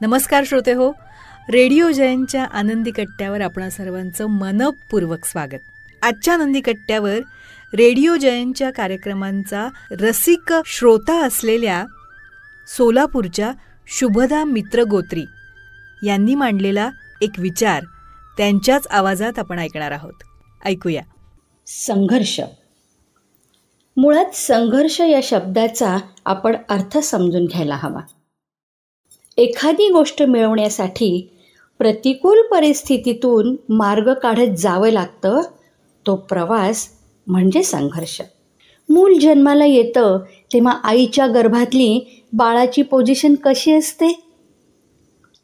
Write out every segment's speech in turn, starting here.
नमस्कार श्रोते हो, रेडिओ जयंतच्या आनंदी कट्ट्यावर आपणा सर्वांचं मनपूर्वक स्वागत. आजच्या आनंदी कट्ट्यावर रेडिओ जयंतच्या कार्यक्रमांचा रसिक श्रोता असलेल्या सोलापूरच्या शुभदा मित्रगोत्री यांनी मांडलेला एक विचार त्यांच्याच आवाजात आपण ऐकणार आहोत. ऐकूया. संघर्ष. मुळात संघर्ष या शब्दाचा आपण अर्थ समजून घ्यायला हवा. एखादी गोष्ट मिळवण्यासाठी प्रतिकूल परिस्थितीतून मार्ग काढत जावं लागतं. तो प्रवास म्हणजे संघर्ष. मूल जन्माला येतं तेव्हा आईच्या गर्भातली बाळाची पोझिशन कशी असते,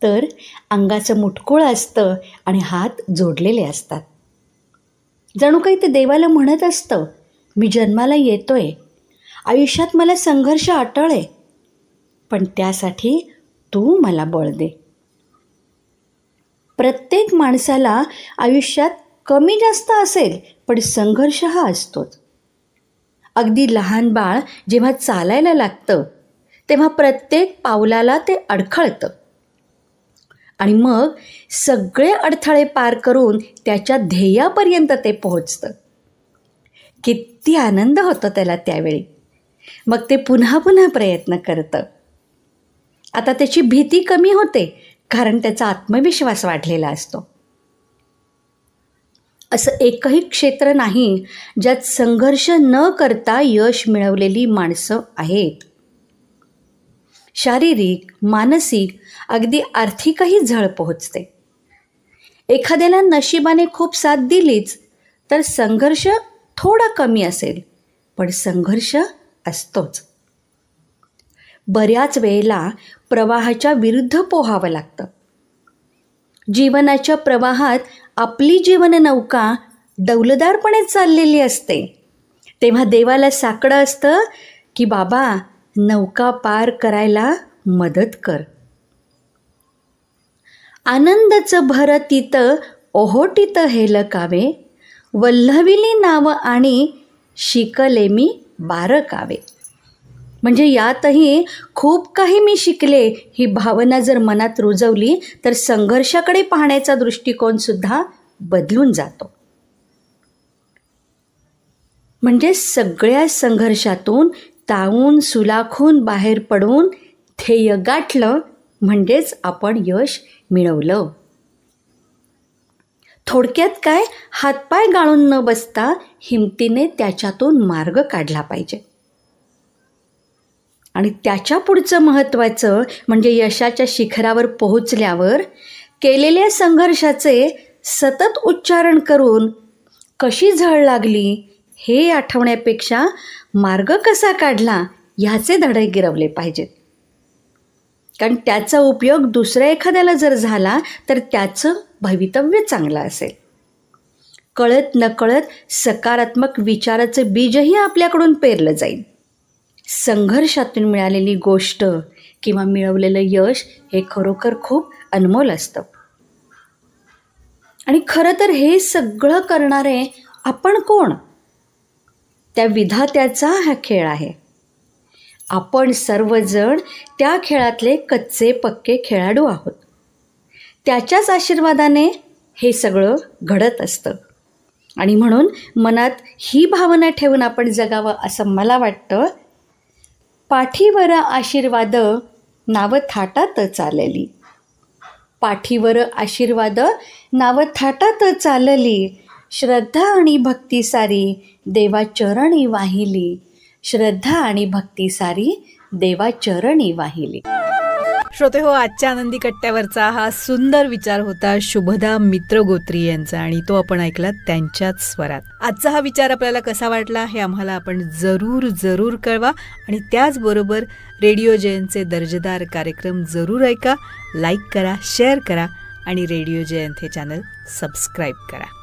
तर अंगाचं मुटकुळं असतं आणि हात जोडलेले असतात. जणू काही ते देवाला म्हणत असतं, मी जन्माला येतोय, आयुष्यात मला संघर्ष अटळ आहे, पण त्यासाठी तू मला बळ दे. प्रत्येक माणसाला आयुष्यात कमी जास्त असेल, पण संघर्ष हा असतोच. अगदी लहान बाळ जेव्हा चालायला लागतं तेव्हा प्रत्येक पावलाला ते अडखळतं आणि मग सगळे अडथळे पार करून त्याच्या ध्येयापर्यंत ते पोहोचतं. किती आनंद होतो त्याला त्यावेळी. मग ते पुन्हा पुन्हा प्रयत्न करतं. आता त्याची भीती कमी होते, कारण त्याचा आत्मविश्वास वाढलेला असतो. असं एकही क्षेत्र नाही ज्यात संघर्ष न करता यश मिळवलेली माणसं आहेत. शारीरिक, मानसिक, अगदी आर्थिकही झळ पोहोचते. एखाद्याला नशिबाने खूप साथ दिलीच तर संघर्ष थोडा कमी असेल, पण संघर्ष असतोच. बऱ्याच वेळेला प्रवाहाच्या विरुद्ध पोहावं लागतं. जीवनाच्या प्रवाहात आपली जीवननौका डौलदारपणे चाललेली असते, तेव्हा देवाला साकडं असतं की बाबा नौका पार करायला मदत कर. आनंदचं भरतीत ओहोटीत हेलकावे, वल्हविली नाव आणि शिकले मी बारकावे. म्हणजे यातही खूप काही मी शिकले ही भावना जर मनात रुजवली तर संघर्षाकडे पाहण्याचा दृष्टिकोनसुद्धा बदलून जातो. म्हणजे सगळ्या संघर्षातून तावून सुलाखून बाहेर पडून ध्येय गाठलं म्हणजेच आपण यश मिळवलं. थोडक्यात काय, हातपाय गाळून न बसता हिमतीने त्याच्यातून मार्ग काढला पाहिजे. आणि त्याच्या पुढचं महत्त्वाचं म्हणजे यशाच्या शिखरावर पोहोचल्यावर केलेल्या संघर्षाचे सतत उच्चारण करून कशी झळ लागली हे आठवण्यापेक्षा मार्ग कसा काढला ह्याचे धडे गिरवले पाहिजेत. कारण त्याचा उपयोग दुसऱ्या एखाद्याला जर झाला तर त्याचं भवितव्य चांगलं असेल. कळत नकळत सकारात्मक विचाराचं बीजही आपल्याकडून पेरलं जाईल. संघर्षातून मिळालेली गोष्ट किंवा मिळवलेलं यश हे खरोखर खूप अनमोल असतं. आणि खरं तर हे सगळं करणारे आपण कोण? त्या विधात्याचा हा खेळ आहे. आपण सर्वजण त्या खेळातले कच्चे पक्के खेळाडू आहोत. त्याच्याच आशीर्वादाने हे सगळं घडत असतं. आणि म्हणून मनात ही भावना ठेवून आपण जगावं असं मला वाटतं. पाठीवर आशीर्वाद नाव थाटात चालली, पाठीवर आशीर्वाद नाव थाटात चालली, श्रद्धा आणि भक्ती सारी देवा चरणी वाहिली, श्रद्धा आणि भक्ती सारी देवा चरणी वाहिली. श्रोते हो, आजच्या आनंदी कट्ट्यावरचा हा सुंदर विचार होता शुभदा मित्रगोत्री यांचा आणि तो आपण ऐकला त्यांच्याच स्वरात. आजचा हा विचार आपल्याला कसा वाटला हे आम्हाला आपण जरूर कळवा. आणि त्याचबरोबर रेडिओ जयंतचे दर्जेदार कार्यक्रम जरूर ऐका, लाईक करा, शेअर करा आणि रेडिओ जयंत हे चॅनल सबस्क्राईब करा.